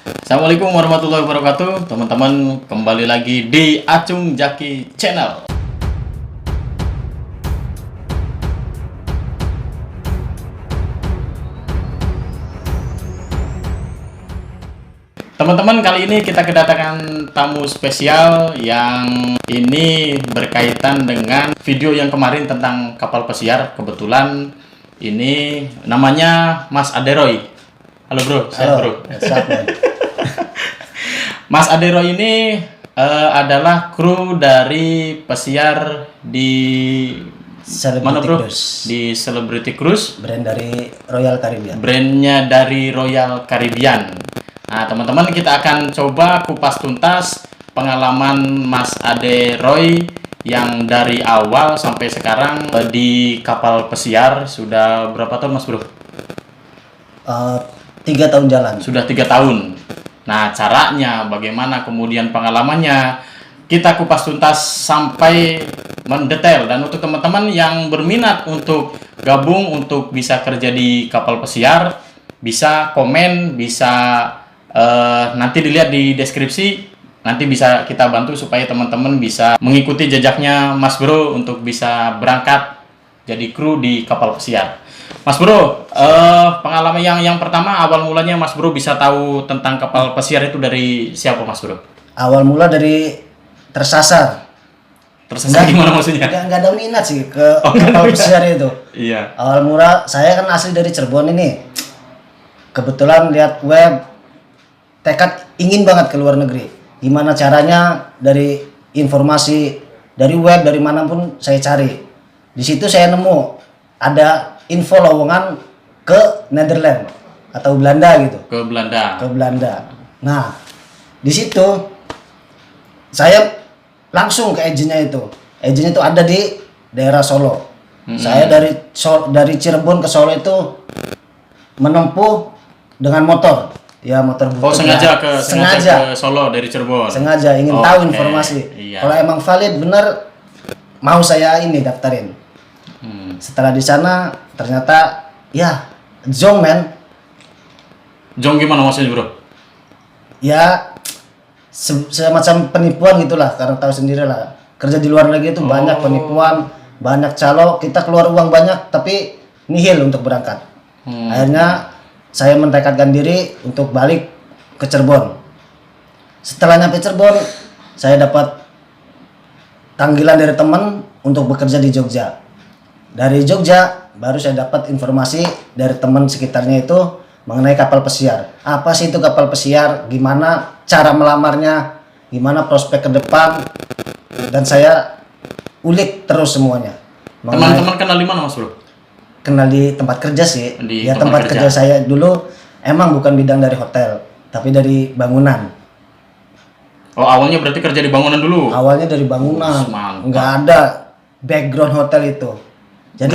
Assalamualaikum warahmatullahi wabarakatuh, teman-teman. Kembali lagi di Acung Jaki Channel. Teman-teman, kali ini kita kedatangan tamu spesial yang ini berkaitan dengan video yang kemarin tentang kapal pesiar. Kebetulan ini namanya Mas Aderoy. Halo bro, sehat bro. Mas Aderoy ini adalah kru dari pesiar di mana bro? Di Celebrity Cruise. Brand dari Royal Caribbean. Brandnya dari Royal Caribbean. Nah teman-teman, kita akan coba kupas tuntas pengalaman Mas Aderoy yang dari awal sampai sekarang di kapal pesiar. Sudah berapa tahun Mas bro? 3 tahun jalan. Sudah 3 tahun. Nah, caranya bagaimana, kemudian pengalamannya, kita kupas tuntas sampai mendetail. Dan untuk teman-teman yang berminat untuk gabung, untuk bisa kerja di kapal pesiar, bisa komen, bisa nanti dilihat di deskripsi. Nanti bisa kita bantu supaya teman-teman bisa mengikuti jejaknya Mas Bro untuk bisa berangkat jadi kru di kapal pesiar. Mas Bro, pengalaman yang pertama, awal mulanya Mas Bro bisa tahu tentang kapal pesiar itu dari siapa Mas Bro? Awal mula dari tersasar. Tersasar gimana maksudnya? Nggak ada minat sih ke kapal pesiar itu. Iya. Awal mula, saya kan asli dari Cirebon ini. Kebetulan lihat web, tekad ingin banget ke luar negeri. Gimana caranya, dari informasi, dari web, dari manapun saya cari. Di situ saya nemu ada info lowongan ke Netherlands atau Belanda gitu. Ke Belanda. Ke Belanda. Nah, di situ saya langsung ke agennya itu. Agennya itu ada di daerah Solo. Saya dari Cirebon ke Solo itu menempuh dengan motor. Ya, motor butut. Oh, sengaja ke Solo dari Cirebon. Sengaja ingin tahu informasi. Iya. Kalau emang valid bener, mau saya ini daftarin. Setelah di sana ternyata ya zong men. Zong gimana maksudnya bro? Ya semacam penipuan gitulah, karena tahu sendiri lah kerja di luar negeri itu banyak penipuan, banyak calo, kita keluar uang banyak tapi nihil untuk berangkat. Akhirnya saya mentekadkan diri untuk balik ke Cirebon. Setelah nyampe Cirebon, saya dapat panggilan dari teman untuk bekerja di Jogja. Dari Jogja baru saya dapat informasi dari teman sekitarnya itu mengenai kapal pesiar. Apa sih itu kapal pesiar? Gimana cara melamarnya? Gimana prospek ke depan? Dan saya ulik terus semuanya. Teman-teman kenal di mana Mas Bro? Kenal di tempat kerja sih. Di ya tempat kerja saya dulu emang bukan bidang dari hotel, tapi dari bangunan. Oh, awalnya berarti kerja di bangunan dulu? Awalnya dari bangunan. Nggak ada background hotel itu. Jadi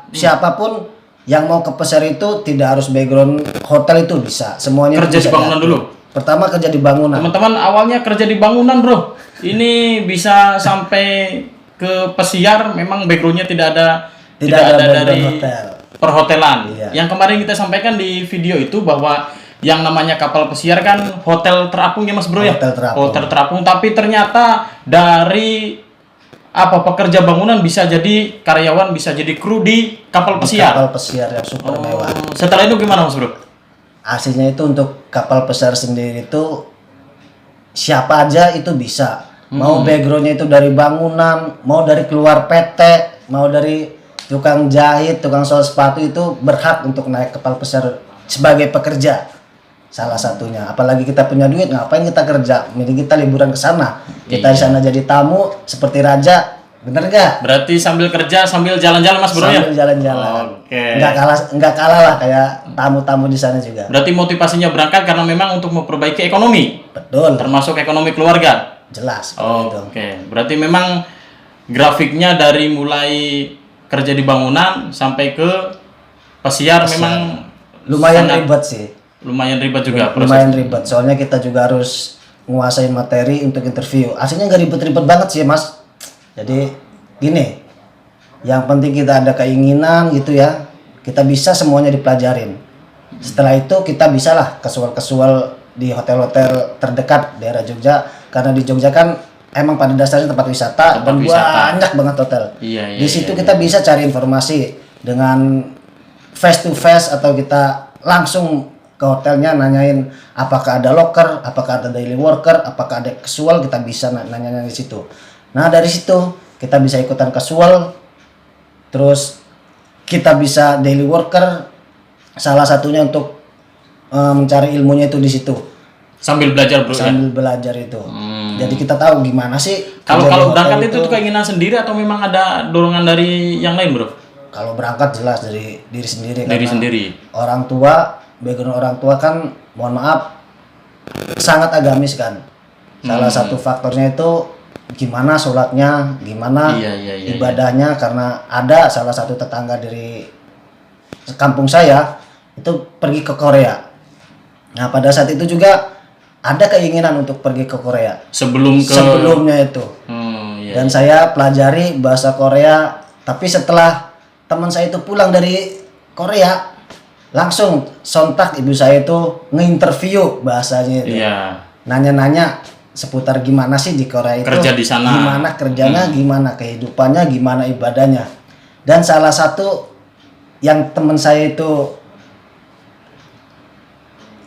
siapapun yang mau ke pesiar itu tidak harus background hotel, itu bisa. Semuanya kerja bisa di bangunan dulu. Pertama kerja di bangunan. Teman-teman, awalnya kerja di bangunan, Bro. Ini bisa sampai ke pesiar, memang backgroundnya tidak ada dari hotel. Perhotelan. Iya. Yang kemarin kita sampaikan di video itu bahwa yang namanya kapal pesiar kan hotel terapung ya Mas Bro ya? Hotel terapung, tapi ternyata dari pekerja bangunan bisa jadi karyawan, bisa jadi kru di kapal pesiar. Kapal pesiar yang super mewah. Setelah itu gimana Mas Bro? Aslinya itu untuk kapal pesiar sendiri itu siapa aja itu bisa. Mau backgroundnya itu dari bangunan, mau dari keluar PT, mau dari tukang jahit, tukang sol sepatu, itu berhak untuk naik kapal pesiar sebagai pekerja. Salah satunya. Apalagi kita punya duit, ngapain kita kerja? Mending kita liburan ke sana. Kita di sana jadi tamu seperti raja. Bener gak? Berarti sambil kerja sambil jalan-jalan Mas Bro ya? Sambil jalan-jalan. Oke. Nggak kalah lah kayak tamu-tamu di sana juga. Berarti motivasinya berangkat karena memang untuk memperbaiki ekonomi. Betul. Termasuk ekonomi keluarga. Jelas. Oke. Berarti memang grafiknya dari mulai kerja di bangunan sampai ke pesiar memang lumayan ribet sih. Lumayan ribet juga. Lumayan ribet. Soalnya kita juga harus nguasain materi untuk interview. Aslinya nggak ribet-ribet banget sih Mas. Jadi gini, yang penting kita ada keinginan gitu ya, kita bisa semuanya dipelajarin. Setelah itu kita bisalah casual di hotel-hotel terdekat daerah Jogja, karena di Jogja kan emang pada dasarnya tempat wisata dan banyak banget hotel. Iya, Di situ kita bisa cari informasi dengan face to face atau kita langsung ke hotelnya nanyain apakah ada locker, apakah ada daily worker, apakah ada casual, kita bisa nanya di situ. Nah, dari situ kita bisa ikutan casual, terus kita bisa daily worker, salah satunya untuk mencari ilmunya itu di situ. Sambil belajar bro ya. Sambil belajar itu. Jadi kita tahu gimana sih Kalau berangkat itu tuh keinginan sendiri atau memang ada dorongan dari yang lain bro? Kalau berangkat jelas dari diri sendiri. Dari karena sendiri. Orang tua, background orang tua kan, mohon maaf, sangat agamis kan. Salah satu faktornya itu gimana sholatnya, gimana ibadahnya, karena ada salah satu tetangga dari kampung saya itu pergi ke Korea. Nah, pada saat itu juga ada keinginan untuk pergi ke Korea. Sebelumnya itu. Dan saya pelajari bahasa Korea, tapi setelah teman saya itu pulang dari Korea, langsung sontak ibu saya itu nge-interview bahasanya itu. Nanya-nanya seputar gimana sih di Korea itu. Kerja di sana. Gimana kerjanya, gimana kehidupannya, gimana ibadahnya. Dan salah satu yang teman saya itu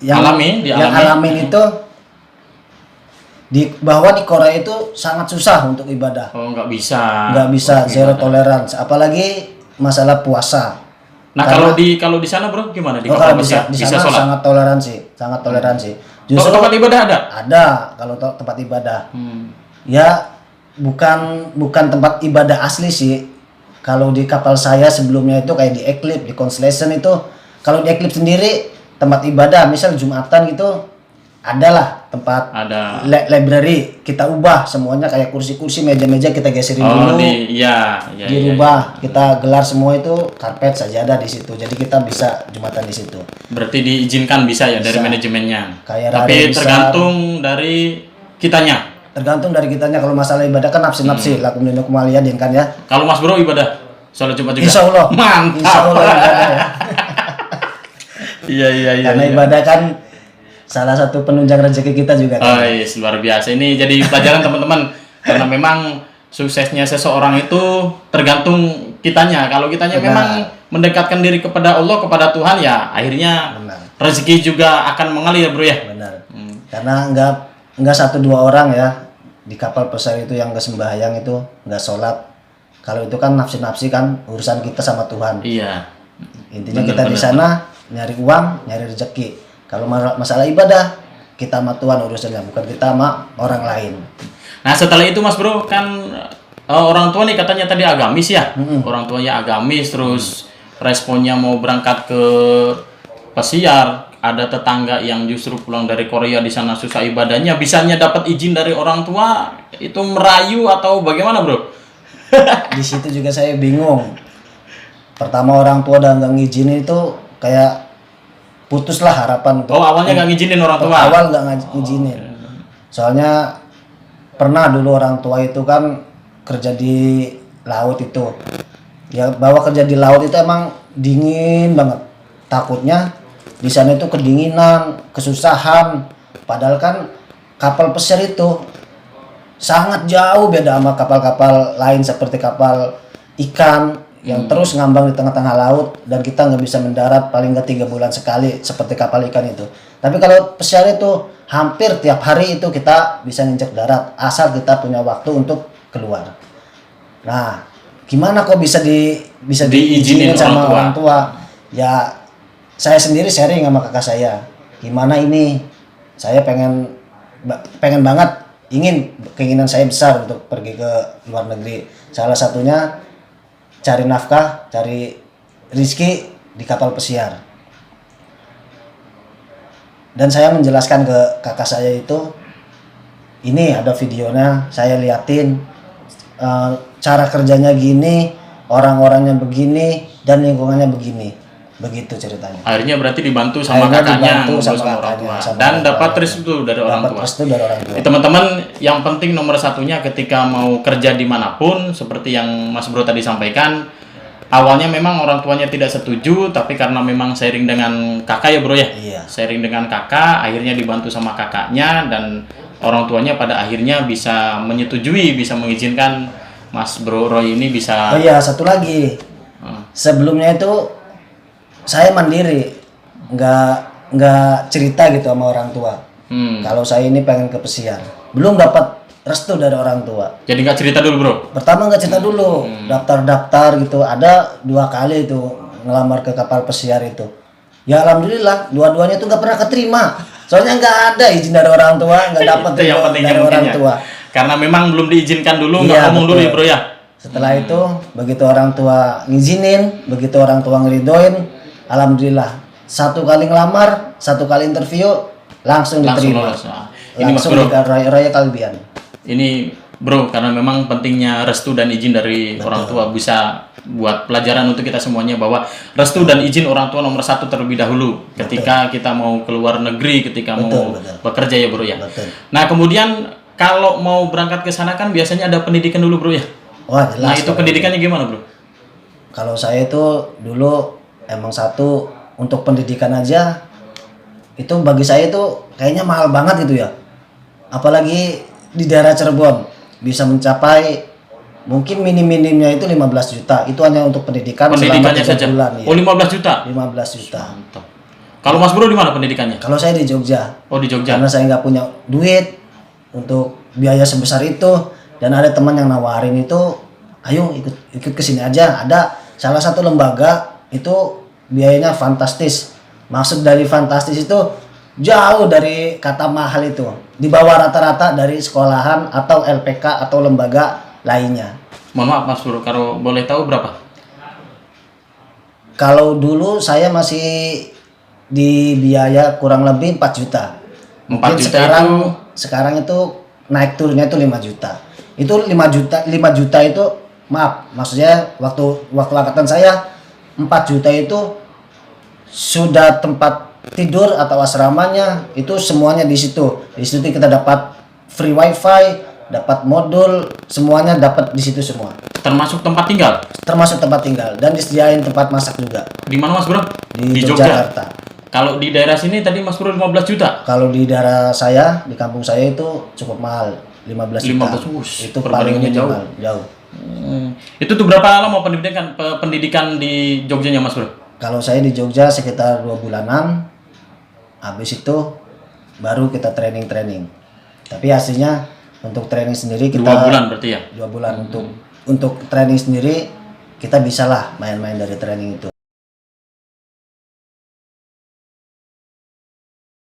alamin itu bahwa di Korea itu sangat susah untuk ibadah. Nggak bisa zero tolerance, apalagi masalah puasa. Nah, kalau di sana bro gimana di kalau di sana sangat toleransi. Justru tempat ibadah ada kalau tempat ibadah. Ya bukan tempat ibadah asli sih. Kalau di kapal saya sebelumnya itu kayak di Eclipse, di Constellation itu, kalau di Eclipse sendiri tempat ibadah, misal Jumatan gitu, adalah tempat library, kita ubah semuanya kayak kursi-kursi, meja-meja kita geserin dulu, dirubah, kita gelar semua itu karpet saja ada di situ, jadi kita bisa Jumatan di situ. Berarti diizinkan bisa ya dari manajemennya. Tapi tergantung dari kitanya. Tergantung dari kitanya. Kalau masalah ibadah kan nafsi-nafsi, lakum dinukum waliyadin kan ya. Kalau Mas Bro ibadah sholat Jumat juga? Insya Allah. Mantap. Insya Allah ibadah ya. Iya. Karena ibadah kan salah satu penunjang rezeki kita juga kan. Yes, luar biasa. Ini jadi pelajaran teman-teman. Karena memang suksesnya seseorang itu tergantung kitanya. Kalau kitanya memang mendekatkan diri kepada Allah, kepada Tuhan, ya akhirnya rezeki juga akan mengalir bro ya. Benar. Karena enggak satu dua orang ya di kapal pesiar itu yang enggak sembahyang, itu enggak sholat. Kalau itu kan nafsi-nafsi kan, urusan kita sama Tuhan. Iya. Intinya kita di sana nyari uang, nyari rezeki. Kalau masalah ibadah, kita sama Tuhan urusannya, bukan kita sama orang lain. Nah setelah itu Mas Bro, kan orang tua nih katanya tadi agamis ya. Orang tuanya agamis, terus responnya mau berangkat ke pesiar. Ada tetangga yang justru pulang dari Korea, di sana susah ibadahnya, bisanya dapat izin dari orang tua, itu merayu atau bagaimana bro? Di situ juga saya bingung. Pertama orang tua udah nggak ngizinin itu kayak putuslah harapan untuk. Awalnya nggak ngizinin orang tua? Awal nggak ngizinin. Soalnya pernah dulu orang tua itu kan kerja di laut itu. Ya bahwa kerja di laut itu emang dingin banget. Takutnya di sana itu kedinginan, kesusahan. Padahal kan kapal pesiar itu sangat jauh beda sama kapal-kapal lain seperti kapal ikan yang terus ngambang di tengah-tengah laut, dan kita nggak bisa mendarat paling nggak 3 bulan sekali seperti kapal ikan itu. Tapi kalau pesiar itu hampir tiap hari itu kita bisa nginjak darat asal kita punya waktu untuk keluar. Nah, gimana kok bisa diizinin sama orang tua? Ya saya sendiri sharing sama kakak saya. Gimana ini? Saya pengen banget, keinginan saya besar untuk pergi ke luar negeri. Salah satunya cari nafkah, cari rizki di kapal pesiar. Dan saya menjelaskan ke kakak saya itu, ini ada videonya, saya liatin cara kerjanya gini, orang-orangnya begini, dan lingkungannya begini. Begitu ceritanya. Akhirnya berarti dibantu sama kakaknya, sama orang tua, dan dapat restu dari orang tua. Teman-teman, yang penting nomor satunya ketika mau kerja dimanapun, seperti yang Mas Bro tadi sampaikan, awalnya memang orang tuanya tidak setuju, tapi karena memang sharing dengan kakak ya bro ya. Iya. Sharing dengan kakak, akhirnya dibantu sama kakaknya dan orang tuanya pada akhirnya bisa menyetujui, bisa mengizinkan Mas Bro Roy ini bisa. Oh iya, satu lagi. Sebelumnya itu saya mandiri, nggak cerita gitu sama orang tua. Kalau saya ini pengen ke pesiar, belum dapat restu dari orang tua. Jadi nggak cerita dulu bro? Pertama nggak cerita dulu, daftar-daftar gitu. Ada 2 kali itu ngelamar ke kapal pesiar itu. Ya alhamdulillah, dua-duanya itu nggak pernah keterima. Soalnya nggak ada izin dari orang tua, nggak dapat Itu yang pentingnya dari mungkin orang ya. tua. Karena memang belum diizinkan dulu, nggak Iya, ngomong dulu betul. ya bro ya. Setelah itu, begitu orang tua ngizinin, begitu orang tua ngeridoin, alhamdulillah. 1 kali ngelamar, 1 kali interview, langsung Langsung diterima. lolos. Nah, ini Mas Langsung Bro, di Raya Kalbian. ini bro karena memang pentingnya restu dan izin dari orang tua bisa buat pelajaran untuk kita semuanya bahwa restu dan izin orang tua nomor 1 terlebih dahulu ketika kita mau keluar negeri, ketika mau bekerja ya bro ya. Betul. Nah kemudian kalau mau berangkat ke sana kan biasanya ada pendidikan dulu bro ya. Wah jelas. Nah itu pendidikannya gimana bro? Kalau saya itu dulu emang satu untuk pendidikan aja itu bagi saya itu kayaknya mahal banget gitu ya. Apalagi di daerah Cirebon bisa mencapai mungkin minim-minimnya itu 15 juta. Itu hanya untuk pendidikan selama 3 Pendidikannya saja. bulan ya. Oh 15 juta. 15 juta. Mantap. Kalau Mas Bro di mana pendidikannya? Kalau saya di Jogja. Oh di Jogja. Karena saya nggak punya duit untuk biaya sebesar itu dan ada teman yang nawarin itu, ayo ikut ke sini aja. Ada salah satu lembaga itu biayanya fantastis. Maksud dari fantastis itu jauh dari kata mahal itu. Di bawah rata-rata dari sekolahan atau LPK atau lembaga lainnya. Mohon maaf Mas Bro, kalau boleh tahu berapa? Kalau dulu saya masih di biaya kurang lebih 4 juta. 4 Mungkin juta sekarang itu naik turunnya itu 5 juta. Itu 5 juta itu maaf, maksudnya waktu angkatan saya 4 juta itu sudah tempat tidur atau asramanya itu semuanya di situ. Di situ kita dapat free wifi, dapat modul, semuanya dapat di situ semua. Termasuk tempat tinggal? Termasuk tempat tinggal dan disediain tempat masak juga. Di mana Mas Bro? Di Yogyakarta. Kalau di daerah sini tadi Mas Bro 15 juta? Kalau di daerah saya, di kampung saya itu cukup mahal, 15 juta. 15, Itu paling perbandingannya jauh. minimal, jauh. Itu tuh berapa lama pendidikan di Jogjanya Mas Bro? Kalau saya di Jogja sekitar 2 bulanan, habis itu baru kita training. Tapi aslinya untuk training sendiri kita 2 bulan berarti ya? 2 bulan untuk training sendiri kita bisalah main-main dari training itu.